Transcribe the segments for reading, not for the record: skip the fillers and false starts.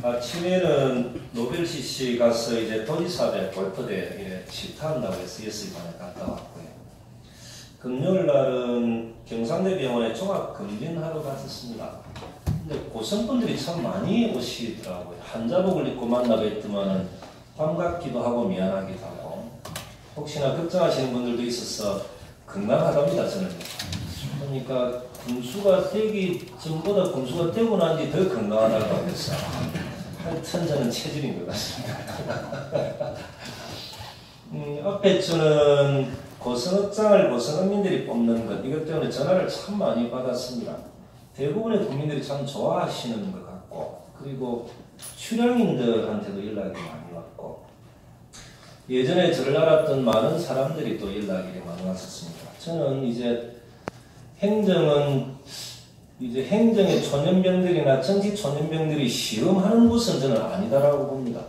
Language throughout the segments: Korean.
아침에는 노벨CC 가서 이제 도지사배 골프대회 시타한다고 해서 예술관에 갔다 왔고요. 금요일 날은 경상대병원에 종합검진하러 갔었습니다. 근데 고성분들이 참 많이 오시더라고요. 환자복을 입고 만나고 있더만은 반갑기도 하고 미안하기도 하고, 혹시나 걱정하시는 분들도 있어서 건강하답니다, 저는. 그러니까 군수가 되기 전보다 군수가 되고 난 뒤 더 건강하다고 해서 하여튼 저는 체질인 것 같습니다. 앞에 저는 고성읍장을 고성읍민들이 뽑는 것, 이것 때문에 전화를 참 많이 받았습니다. 대부분의 국민들이 참 좋아하시는 것 같고, 그리고 출향인들한테도 연락이 많이 왔고, 예전에 저를 알았던 많은 사람들이 또 연락이 많이 왔었습니다. 저는 이제 행정의 초년병들이나 정치 초년병들이 시험하는 곳은 저는 아니다라고 봅니다.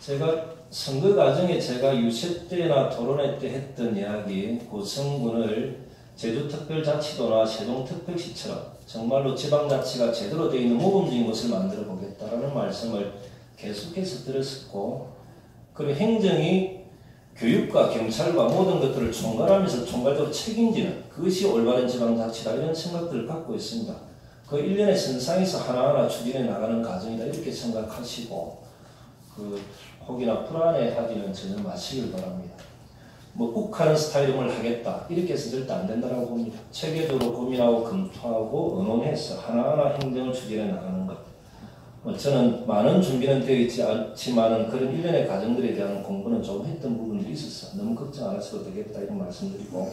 제가 선거 과정에 제가 유세 때나 토론회 때 했던 이야기, 고성군을 제주특별자치도나 세종특별시처럼 정말로 지방자치가 제대로 되어 있는 모범적인 것을 만들어 보겠다라는 말씀을 계속해서 드렸었고, 그리고 행정이 교육과 경찰과 모든 것들을 총괄하면서 총괄적으로 책임지는 그것이 올바른 지방자치다, 이런 생각들을 갖고 있습니다. 그 일련의 선상에서 하나하나 추진해 나가는 과정이다, 이렇게 생각하시고, 혹이나 불안해하기는 전혀 마시길 바랍니다. 뭐 욱하는 스타일링을 하겠다, 이렇게 해서 절대 안 된다고 봅니다. 체계적으로 고민하고 검토하고 의논해서 하나하나 행정을 추진해 나가는 것. 저는 많은 준비는 되어 있지 않지만 그런 일련의 과정들에 대한 공부는 좀 했던 부분들이 있어서 너무 걱정 안 하셔도 되겠다, 이런 말씀드리고,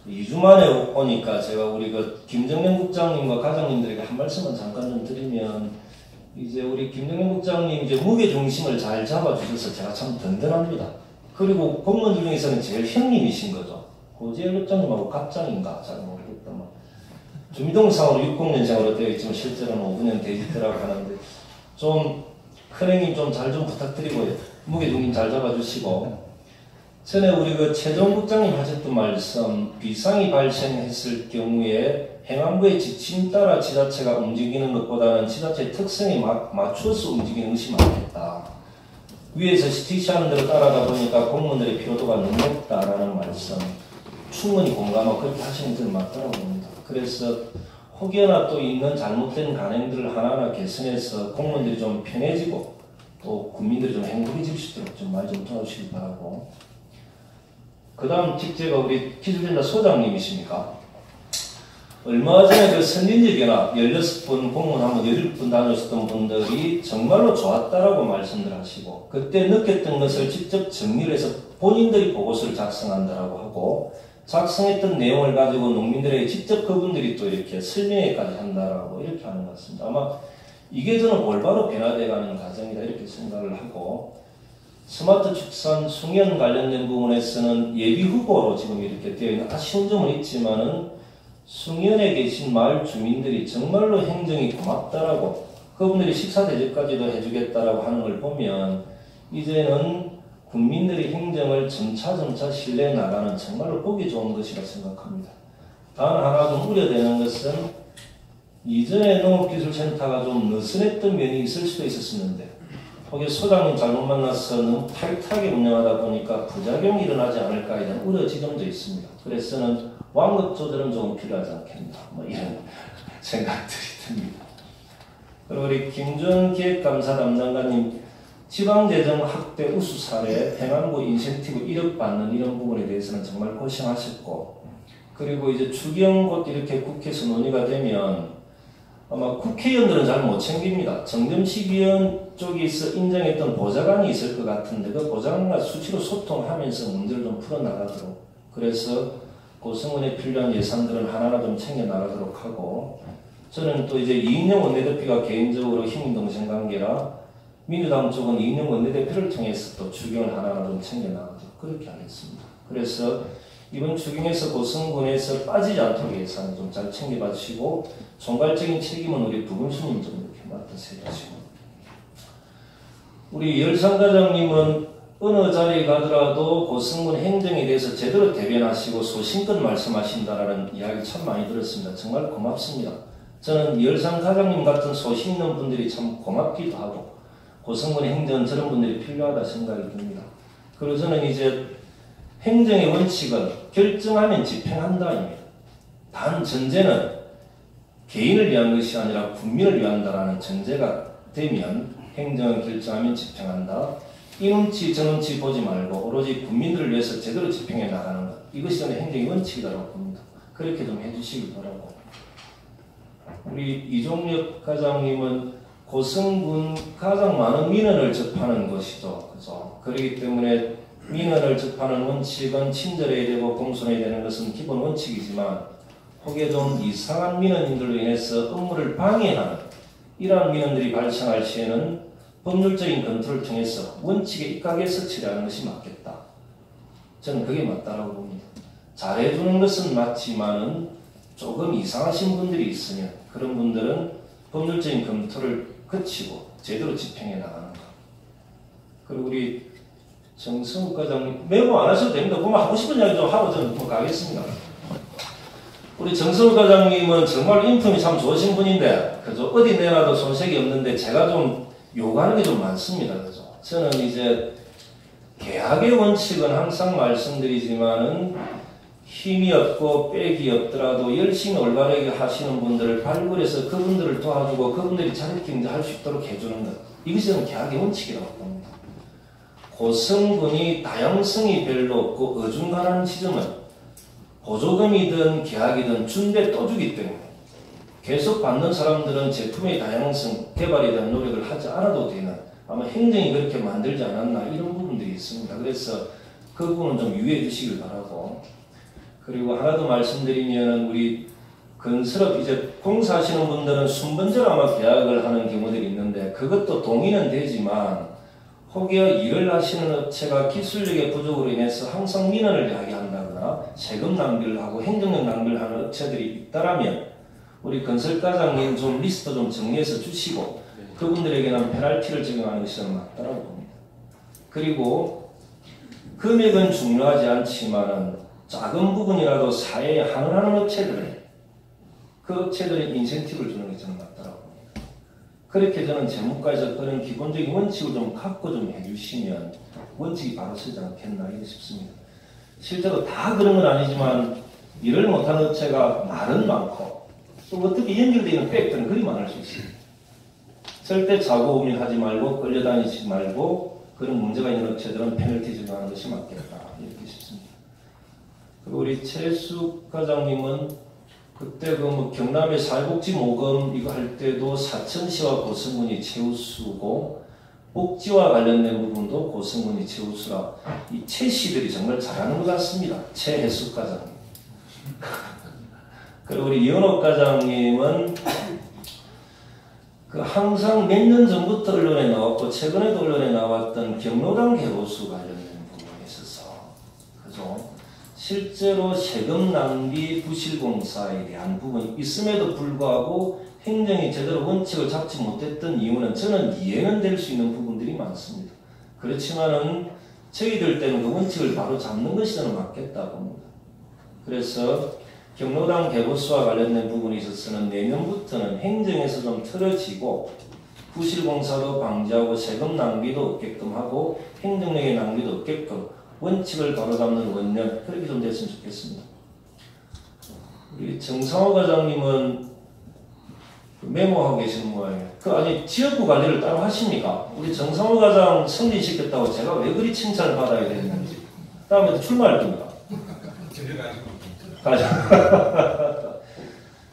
2주 만에 오니까 제가 우리 김정년 국장님과 과장님들에게 한 말씀만 잠깐 좀 드리면, 이제 우리 김정년 국장님 이제 무게 중심을 잘 잡아주셔서 제가 참 든든합니다. 그리고 공무원들 중에서는 제일 형님이신 거죠. 고재열 국장님하고 갑장인가 잘 모르겠다만, 주민등록상으로 60년생으로 되어 있지만 실제로는 5년 되시더라고 하는데, 좀 큰형님 좀 잘 좀 부탁드리고요. 무게 중심 잘 잡아주시고, 전에 우리 최종 국장님 하셨던 말씀, 비상이 발생했을 경우에 행안부의 지침 따라 지자체가 움직이는 것보다는 지자체의 특성에 맞춰서 움직이는 것이 맞겠다. 위에서 지시하는 대로 따라다 보니까 공무원들의 피로도가 너무 높다라는 말씀 충분히 공감하고 그렇게 하시는 게 맞다고 봅니다. 그래서 혹여나 또 있는 잘못된 관행들을 하나하나 개선해서 공무원들이 좀 편해지고 또 국민들이 좀 행복해질 수 있도록 좀 많이 좀 도와주시기 바라고, 그 다음 직제가 우리 기술전자 소장님이십니까? 얼마 전에 선진지 변화 16분 공무원 한번 17분 다녔었던 분들이 정말로 좋았다라고 말씀들 하시고, 그때 느꼈던 것을 직접 정리를 해서 본인들이 보고서를 작성한다라고 하고, 작성했던 내용을 가지고 농민들에게 직접 그분들이 또 이렇게 설명회까지 한다라고 이렇게 하는 것 같습니다. 아마 이게 저는 올바로 변화돼가는 과정이다, 이렇게 생각을 하고, 스마트 축산 숭연 관련된 부분에서는 예비 후보로 지금 이렇게 되어 있는 아쉬운 점은 있지만은, 숭연에 계신 마을 주민들이 정말로 행정이 고맙다라고, 그분들이 식사 대접까지도 해주겠다라고 하는 걸 보면 이제는 국민들이 행정을 점차 신뢰해 나가는 정말로 보기 좋은 것이라 생각합니다. 단 하나 좀 우려되는 것은, 이전에 농업기술센터가 좀 느슨했던 면이 있을 수도 있었는데, 혹시 소장님 잘못 만나서 너무 타이트하게 운영하다 보니까 부작용이 일어나지 않을까 이런 우려 지점도 있습니다. 그래서는 완급 조절은 조금 필요하지 않겠나, 뭐 이런 생각들이 듭니다. 그리고 우리 김준 기획감사 담당관님, 지방재정 확대 우수 사례, 행안부 인센티브 1억 받는 이런 부분에 대해서는 정말 고생하셨고, 그리고 이제 추경 곧 이렇게 국회에서 논의가 되면 아마 국회의원들은 잘 못 챙깁니다. 정점식위원 쪽에서 인정했던 보좌관이 있을 것 같은데, 그 보좌관과 수시로 소통하면서 문제를 좀 풀어나가도록, 그래서 고성군에 필요한 예산들은 하나하나 좀 챙겨나가도록 하고, 저는 또 이제 이인영 원내대표가 개인적으로 힘인 동생 관계라 민주당 쪽은 이인영 원내대표를 통해서 또 추경을 하나하나 좀 챙겨나가도록 그렇게 하겠습니다. 그래서 이번 추경에서 고성군에서 빠지지 않도록 예산을 좀 잘 챙겨봐 주시고, 총괄적인 책임은 우리 부군수님 좀 이렇게 맡아서 해주시고, 우리 열상과장님은 어느 자리에 가더라도 고성군 행정에 대해서 제대로 대변하시고 소신껏 말씀하신다라는 이야기 참 많이 들었습니다. 정말 고맙습니다. 저는 이열상 과장님 같은 소신 있는 분들이 참 고맙기도 하고 고성군의 행정은 저런 분들이 필요하다 생각이 듭니다. 그리고 저는 이제 행정의 원칙은 결정하면 집행한다입니다. 단 전제는 개인을 위한 것이 아니라 국민을 위한다라는 전제가 되면 행정은 결정하면 집행한다. 이 눈치 저 눈치 보지 말고 오로지 국민들을 위해서 제대로 집행해 나가는 것, 이것이 저는 행정의 원칙이라고 봅니다. 그렇게 좀 해주시기 바라고. 우리 이종엽 과장님은 고성군 가장 많은 민원을 접하는 곳이죠. 그죠? 그렇기 때문에 민원을 접하는 원칙은 친절해야 되고 공손해야 되는 것은 기본 원칙이지만 혹여 좀 이상한 민원인들로 인해서 업무를 방해하는 이러한 민원들이 발생할 시에는 법률적인 검토를 통해서 원칙에 입각해서 처리하는 것이 맞겠다. 저는 그게 맞다라고 봅니다. 잘해주는 것은 맞지만은 조금 이상하신 분들이 있으면 그런 분들은 법률적인 검토를 거치고 제대로 집행해 나가는 것. 그리고 우리 정성욱 과장님 메모 안 하셔도 됩니다. 보면 하고 싶은 이야기 좀 하고 저는 뭐 가겠습니다. 우리 정성욱 과장님은 정말 인품이 참 좋으신 분인데 그죠? 어디 내놔도 손색이 없는데 제가 좀 요구하는 게 좀 많습니다. 그죠? 저는 이제 계약의 원칙은 항상 말씀드리지만은 힘이 없고 빽이 없더라도 열심히 올바르게 하시는 분들을 발굴해서 그분들을 도와주고 그분들이 자력 경제할 수 있도록 해주는 것. 이것이 저는 계약의 원칙이라고 봅니다. 고성군이 다양성이 별로 없고 어중간한 지점은 보조금이든 계약이든 준대 또 주기 때문에 계속 받는 사람들은 제품의 다양성 개발에 대한 노력을 하지 않아도 되는 아마 행정이 그렇게 만들지 않았나 이런 부분들이 있습니다. 그래서 그 부분은 좀 유의해 주시길 바라고. 그리고 하나 더 말씀드리면 우리 건설업 이제 공사하시는 분들은 순번제로 아마 계약을 하는 경우들이 있는데 그것도 동의는 되지만 혹여 일을 하시는 업체가 기술력의 부족으로 인해서 항상 민원을 야기한다거나 세금 낭비를 하고 행정력 낭비를 하는 업체들이 있다라면 우리 건설과장님 좀 리스트 좀 정리해서 주시고 그분들에게는 페널티를 적용하는 것이 저는 맞다고 봅니다. 그리고 금액은 중요하지 않지만은 작은 부분이라도 사회에 항원하는 업체들은 그 업체들의 인센티브를 주는 게 저는 맞다고 봅니다. 그렇게 저는 재무과에서 그런 기본적인 원칙을 좀 갖고 좀 해주시면 원칙이 바로 서지 않겠나 싶습니다. 실제로 다 그런 건 아니지만 일을 못하는 업체가 말은 많고 또 어떻게 연결되어 있는 팩트는 그리 많을 수 있습니다. 절대 자고 고민하지 말고 끌려다니지 말고 그런 문제가 있는 업체들은 페널티 적용하는 것이 맞겠다 이렇게 싶습니다. 그리고 우리 최숙 과장님은 그때 그 경남의 사회복지 모금 이거 할 때도 사천시와 고성군이 최우수고 복지와 관련된 부분도 고성군이 최우수라 이 최씨들이 정말 잘하는 것 같습니다. 최혜숙 과장님. 그리고 우리 이현옥 과장님은 그 항상 몇 년 전부터 언론에 나왔고 최근에도 언론에 나왔던 경로당 개보수 관련된 부분에 있어서 그죠? 실제로 세금 낭비 부실공사에 대한 부분이 있음에도 불구하고 행정이 제대로 원칙을 잡지 못했던 이유는 저는 이해는 될 수 있는 부분들이 많습니다. 그렇지만은 저희들 때는 그 원칙을 바로 잡는 것이 저는 맞겠다고 봅니다. 그래서 경로당 개보수와 관련된 부분에 있어서는 내년부터는 행정에서 좀 틀어지고 부실공사도 방지하고 세금 낭비도 없게끔 하고 행정력의 낭비도 없게끔 원칙을 바로잡는 원년 그렇게 좀 됐으면 좋겠습니다. 우리 정상호 과장님은 메모하고 계시는 모양이에요. 아니 지역구 관리를 따로 하십니까? 우리 정상호 과장 승진시켰다고 제가 왜 그리 칭찬을 받아야 되는지 다음에 출마할 겁니다.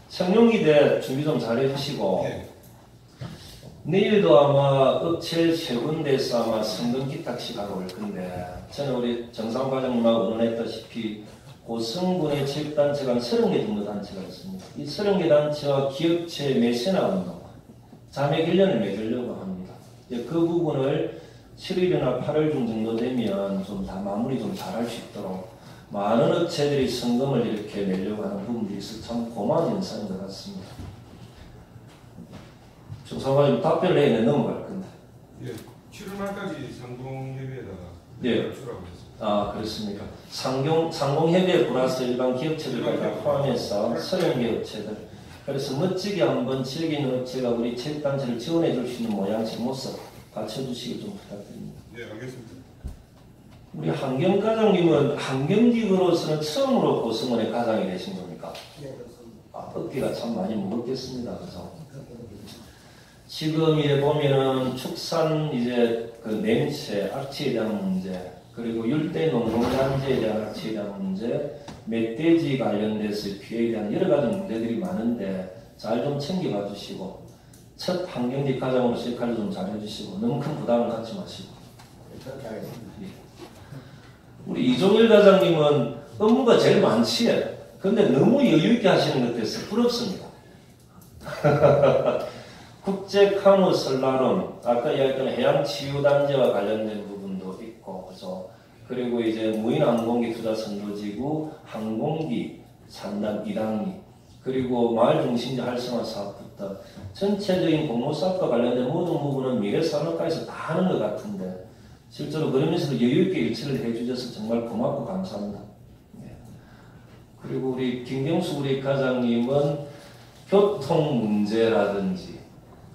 청룡기대 준비 좀 잘 해주시고 내일도 아마 업체 세 군데에서 아마 성금 기탁식하고 올 건데 저는 우리 정상 과장님하고 의논했다시피 고성군의 체육단체가 한 30개 정도 단체가 있습니다. 이 30개 단체와 기업체 매세나 운동, 자매결연을 맺으려고 합니다. 그 부분을 7일이나 8월 중 정도 되면 좀 다 마무리 좀 잘 할 수 있도록 많은 업체들이 성금을 이렇게 내려고 하는 부분들이 있어서 참 고마운 현상인 것 같습니다. 정상과장님 답변을 해야 넘어갈 건데. 예, 7월 말까지 상공협의회에다가 예. 제출하고 있습니다. 아 그렇습니까? 상공협의회 플러스 일반 기업체들까지 포함해서 30개 업체들 그래서 멋지게 한번 지역에 있는 업체가 우리 체육단체를 지원해 줄 수 있는 모양새 모습 갖춰주시길 좀 부탁드립니다. 네, 알겠습니다. 우리 한경과장님은 한경직으로서는 처음으로 고승원의 과장이 되신 겁니까? 네, 그렇습니다. 아, 어깨가 참 많이 무겁겠습니다. 그죠? 지금 이제 보면은 축산 이제 그 냄새, 악취에 대한 문제, 그리고 율대 농농단지에 대한 악취에 대한 문제, 멧돼지 관련돼서 피해에 대한 여러 가지 문제들이 많은데 잘 좀 챙겨봐 주시고 첫 환경직 과장으로서 역할을 좀 잘 해주시고 너무 큰 부담을 갖지 마시고. 그렇게 하겠습니다. 우리 이종일 과장님은 업무가 제일 많지요. 근데 너무 여유있게 하시는 것 같아서 부럽습니다. 국제 카누 설날은 아까 이야기했던 해양치유단지와 관련된 부분도 있고, 그죠? 그리고 이제 무인항공기 투자선도지구, 항공기, 산단 2단기, 그리고 마을중심지 활성화 사업부터 전체적인 공모사업과 관련된 모든 부분은 미래산업과에서 다 하는 것 같은데 실제로 그러면서도 여유있게 일치를 해주셔서 정말 고맙고 감사합니다. 네. 그리고 우리 김경수 우리 과장님은 교통 문제라든지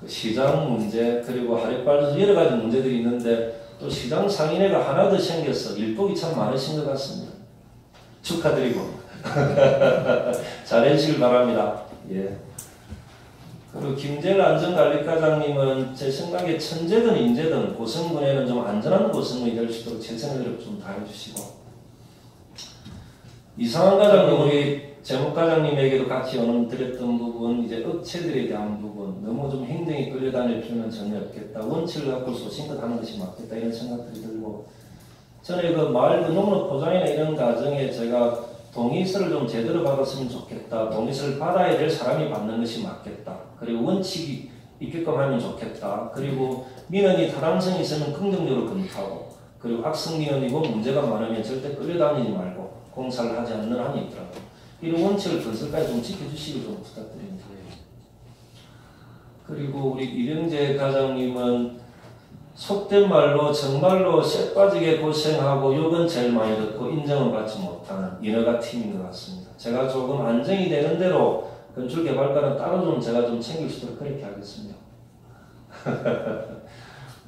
시장 문제 그리고 하릿발에서 여러 가지 문제들이 있는데 또 시장 상인회가 하나 더 생겨서 일복이 참 많으신 것 같습니다. 축하드리고 잘해주시길 바랍니다. 예. 그리고 김재일 안전관리과장님은 제 생각에 천재든 인재든 고성군에는 좀 안전한 고성군이 될 수 있도록 최선을 좀 다해주시고 이상한 과장님 우리 재무과장님에게도 같이 언급드렸던 부분 이제 업체들에 대한 부분 너무 좀 행정이 끌려다닐 필요는 전혀 없겠다. 원칙을 갖고 소신껏 하는 것이 맞겠다 이런 생각들이 들고 전에 그 마을 그 농업 포장이나 이런 과정에 제가 동의서를 좀 제대로 받았으면 좋겠다. 동의서를 받아야 될 사람이 받는 것이 맞겠다. 그리고 원칙이 있게끔 하면 좋겠다. 그리고 민원이 타당성이 있으면 긍정적으로 검토하고 그리고 악성 민원이고 문제가 많으면 절대 끌려다니지 말고 공사를 하지 않는 한이 있더라고요. 이런 원칙을 건설까지 좀 지켜주시길 좀 부탁드립니다. 그리고 우리 이병재 과장님은 속된 말로 정말로 쇠 빠지게 고생하고 욕은 제일 많이 듣고 인정은 받지 못하는 인허가 팀인 것 같습니다. 제가 조금 안정이 되는 대로 건축개발과는 따로 좀 제가 좀 챙길 수 있도록 그렇게 하겠습니다.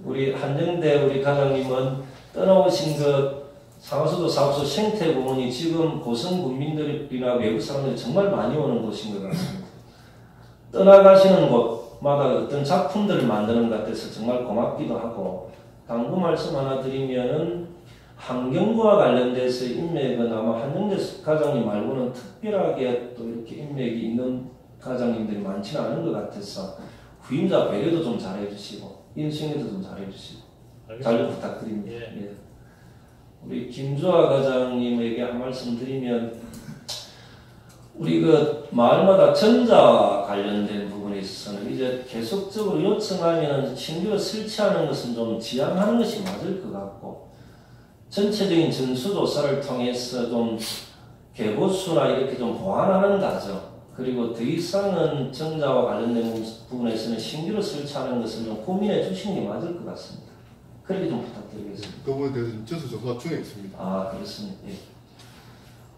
우리 한정대 우리 과장님은 떠나오신 그 상하수도 사업소 생태 부분이 지금 고성 군민들이나 외국 사람들이 정말 많이 오는 곳인 것 같습니다. 떠나가시는 곳마다 어떤 작품들을 만드는 것 같아서 정말 고맙기도 하고 당부 말씀 하나 드리면은 환경부와 관련돼서 인맥은 아마 한정대 과장님 말고는 특별하게 또 이렇게 인맥이 있는 과장님들이 많지는 않은 것 같아서 후임자 배려도 좀 잘해주시고 인수인계도 좀 잘해주시고 잘 좀 부탁드립니다. 예. 우리 김주아 과장님에게 한 말씀 드리면 우리 그 마을마다 전자와 관련된 부분에 있어서는 이제 계속적으로 요청하면 신규로 설치하는 것은 좀 지양하는 것이 맞을 것 같고 전체적인 전수조사를 통해서 좀 개보수나 이렇게 좀 보완하는 과정 그리고 더 이상은 전자와 관련된 부분에서는 신규로 설치하는 것을 좀 고민해 주시는 게 맞을 것 같습니다. 그렇게 좀 부탁드리겠습니다. 그 부분에 대해서 전수조사 중에 있습니다. 아 그렇습니다. 예.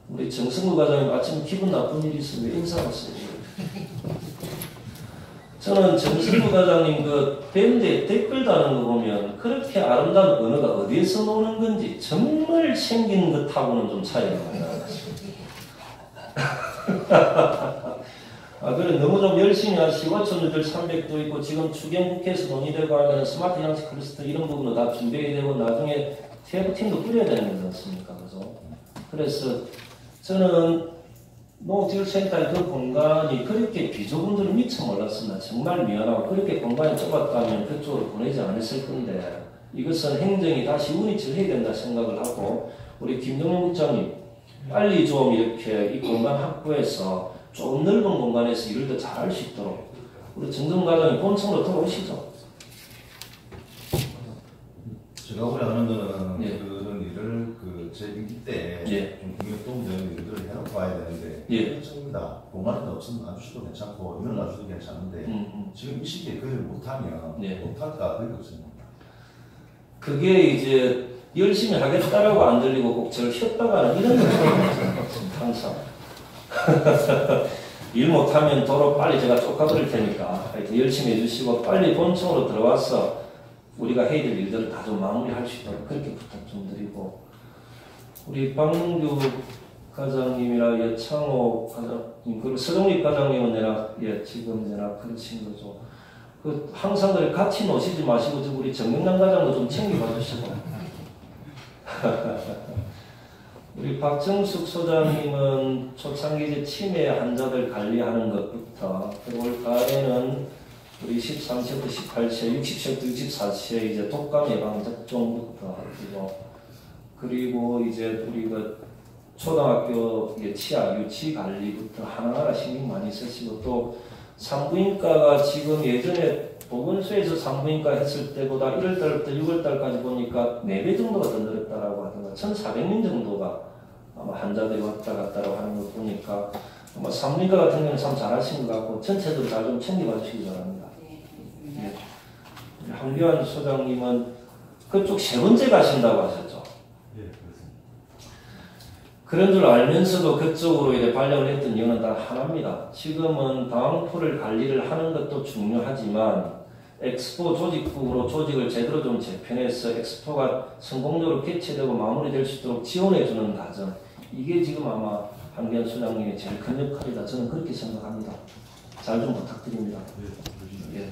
우리 정승구 과장님 아침 기분 나쁜 일이 있으면 인사 왔어요. 저는 정승구 과장님 그 밴드에 댓글 다는 거 보면 그렇게 아름다운 언어가 어디에서 나오는 건지 정말 생긴 것하고는 좀 차이가 많이 나요. 아, 그래 너무 좀 열심히 하시고 전주들 300도 있고 지금 추경국회에서 논의되고 하면 스마트 양식 클러스터 이런 부분도 다 준비해야 되고 나중에 TF팀도 꾸려야 되는 거지 않습니까? 그죠? 그래서 저는 농업기술센터의 그 공간이 그렇게 비좁은 미처 몰랐습니다. 정말 미안하고 그렇게 공간이 좁았다면 그쪽으로 보내지 않았을 건데 이것은 행정이 다시 운이치를 해야 된다 생각을 하고 우리 김정은 국장님 빨리 좀 이렇게 이 공간 확보해서 좀 넓은 공간에서 일을 더 잘할 수 있도록 우리 정정 과장님 본청으로 들어오시죠. 제가 오래하는 거는 예. 그런 일을 제 임기 때 예. 좀 국민에 도움되는 일들을 해놓고 와야 되는데 예. 괜찮습니다. 공간이 없으면 안 주셔도 괜찮고 이런 안 주셔도 괜찮은데 지금 이 시기에 그 일을 못하면 예. 못할까 그게 없습니다. 그게 이제 열심히 하겠다라고 안 들리고 꼭 저를 쉬었다가는 이런 거 항상 일 못하면 도로 빨리 제가 쫓아버릴 테니까 하여튼 열심히 해주시고 빨리 본청으로 들어와서 우리가 해야 될 일들을 다 좀 마무리할 수 있도록 그렇게 부탁 좀 드리고 우리 박문규 과장님이랑 여창호 과장님 그리고 서정립 과장님은 내가 지금 내가 그러신 거죠. 그 항상 그래 같이 노시지 마시고 우리 정영남 과장도 좀 챙겨봐 주시고 우리 박정숙 소장님은 초창기 치매 환자들 관리하는 것부터 올 가을에는 우리 13세부터 18세, 60세부터 64세 이제 독감 예방 접종부터 하고 그리고 이제 우리 그 초등학교 치아 유치 관리부터 하나하나 신경 많이 쓰시고 또 산부인과가 지금 예전에 보건소에서 산부인과 했을 때보다 1월달부터 6월달까지 보니까 4배 정도가 더 늘었다라고 하던가 1,400명 정도가 아마 환자들이 왔다 갔다라고 하는 거 보니까 아마 산부인과 같은 경우는 참 잘하신 것 같고 전체적으로 잘 좀 챙겨봐 주시기 바랍니다. 네. 황교안 소장님은 그쪽 3번째 가신다고 하셨죠? 예, 그렇습니다. 그런 줄 알면서도 그쪽으로 이제 발령을 했던 이유는 단 하나입니다. 지금은 방포를 관리를 하는 것도 중요하지만 엑스포 조직국으로 조직을 제대로 좀 재편해서 엑스포가 성공적으로 개최되고 마무리될 수 있도록 지원해주는 과정 이게 지금 아마 황교안 소장님의 제일 큰 역할이다. 저는 그렇게 생각합니다. 잘 좀 부탁드립니다. 예.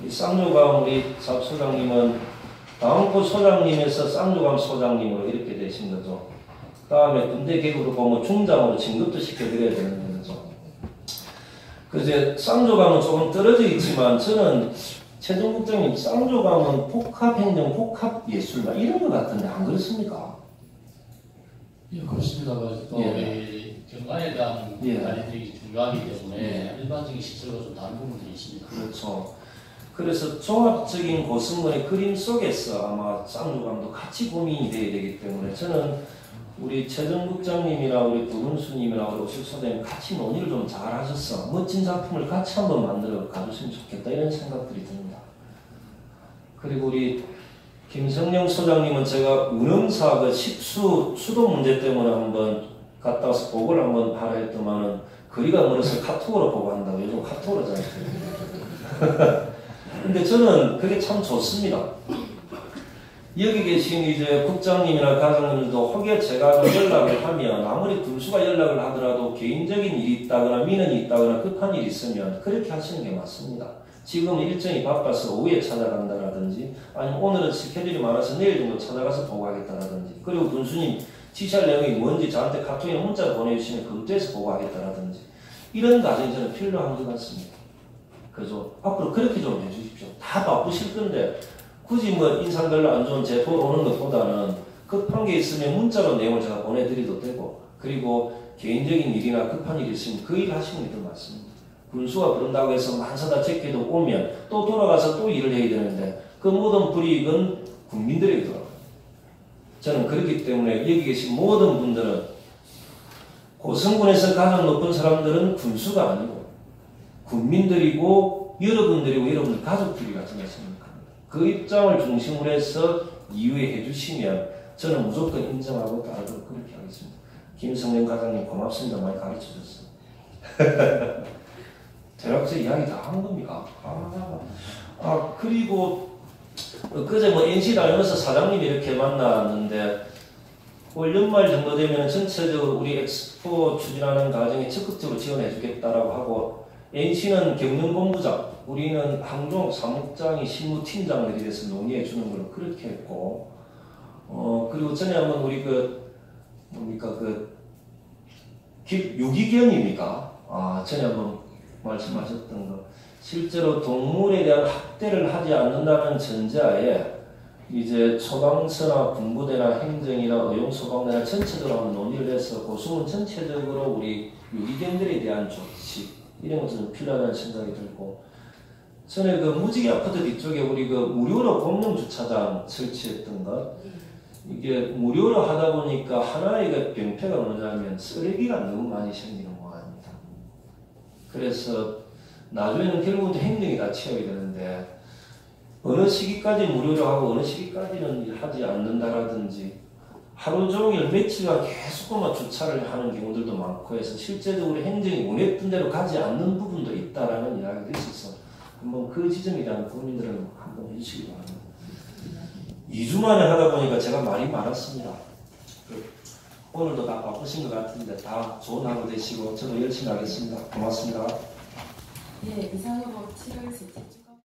우리 쌍조감 우리 삽 소장님은 방포 소장님에서 쌍조감 소장님으로 이렇게 되신 거죠. 다음에 군대 계급으로 보면 중장으로 진급도 시켜드려야 되는 거죠. 그래서 쌍조감은 조금 떨어져 있지만 저는 최종 국장님 쌍조감은 복합행정, 복합예술 이런 것 같은데 안 그렇습니까? 예, 그렇습니다. 또 예. 경관에 대한 예. 관리들이 중요하기 때문에 일반적인 시설과 좀 다른 부분들이 있습니다. 그렇죠. 그래서 종합적인 고승문의 그림 속에서 아마 쌍조감도 같이 고민이 돼야 되기 때문에 저는 우리 최정 국장님이랑 우리 부문수님이랑 우리 오실 소장님 같이 논의를 좀 잘 하셔서 멋진 작품을 같이 한번 만들어 가주시면 좋겠다 이런 생각들이 듭니다. 그리고 우리 김성령 소장님은 제가 운영사 그 식수 수도 문제 때문에 한번 갔다 와서 보고를 한번 하라 했더만은 거리가 멀어서 카톡으로 보고 한다고 요즘 카톡으로 잘 해요. 근데 저는 그게 참 좋습니다. 여기 계신 이제 국장님이나 과장님들도 혹여 제가 연락을 하면 아무리 군수가 연락을 하더라도 개인적인 일이 있다거나 민원이 있다거나 급한 일이 있으면 그렇게 하시는 게 맞습니다. 지금 일정이 바빠서 오후에 찾아간다라든지 아니면 오늘은 스케줄이 많아서 내일 정도 찾아가서 보고하겠다라든지 그리고 군수님 지시할 내용이 뭔지 저한테 카톡이나 문자로 보내주시면 검토해서 보고하겠다라든지 이런 과정이 저는 필요한 것 같습니다. 그래서 앞으로 그렇게 좀 해주십시오. 다 바쁘실 건데 굳이 뭐 인상 별로 안 좋은 제보를 오는 것보다는 급한 게 있으면 문자로 내용을 제가 보내드려도 되고 그리고 개인적인 일이나 급한 일이 있으면 그 일 하시는 게 더 맞습니다. 군수가 그런다고 해서 만사다 제껴도 오면 또 돌아가서 또 일을 해야 되는데 그 모든 불이익은 국민들에게 돌아가요. 저는 그렇기 때문에 여기 계신 모든 분들은 고성군에서 가장 높은 사람들은 군수가 아니고 국민들이고 여러분들이고 여러분들 가족들이라고 생각합니다. 그 입장을 중심으로 해서 이해해 주시면 저는 무조건 인정하고 따르도록 그렇게 하겠습니다. 김성령 과장님 고맙습니다. 많이 가르쳐줬어요. 대략적 이야기 다 한 겁니까? 그리고 그제 뭐 NC 다니면서 사장님이 이렇게 만났는데 올 연말 정도 되면 전체적으로 우리 엑스포 추진하는 과정에 적극적으로 지원해 주겠다라고 하고 NC는 경영본부장, 우리는 항종 사무장이 실무팀장들이 돼서 논의해 주는 걸로 그렇게 했고, 그리고 전에 한번 우리 유기견입니까? 전에 한번 말씀하셨던 거. 실제로 동물에 대한 학대를 하지 않는다는 전제하에 이제 소방서나 군부대나 행정이나 의용소방대나 전체적으로 한번 논의를 해서 고수문 전체적으로 우리 유기견들에 대한 조치 이런 것은 필요하다는 생각이 들고 전에 그 무지개 아파트 뒤쪽에 우리 그 무료로 공용 주차장 설치했던 것 이게 무료로 하다 보니까 하나의 병폐가 뭐냐면 쓰레기가 너무 많이 생기는 모양입니다. 그래서 나중에는 결국은 행정이 다 채워야 되는데 어느 시기까지 무료로 하고 어느 시기까지는 하지 않는다라든지 하루 종일 며칠간 계속 주차를 하는 경우들도 많고 해서 실제적으로 행정이 원했던 대로 가지 않는 부분도 있다라는 이야기가 있어서 한번 그 지점에 대한 고민들을 한번 해주시기 바랍니다. 2주 만에 하다 보니까 제가 말이 많았습니다. 오늘도 다 바쁘신 것 같은데 다 좋은 하루 되시고 저도 열심히 하겠습니다. 고맙습니다. 예, 이상으로 7월 셋째 주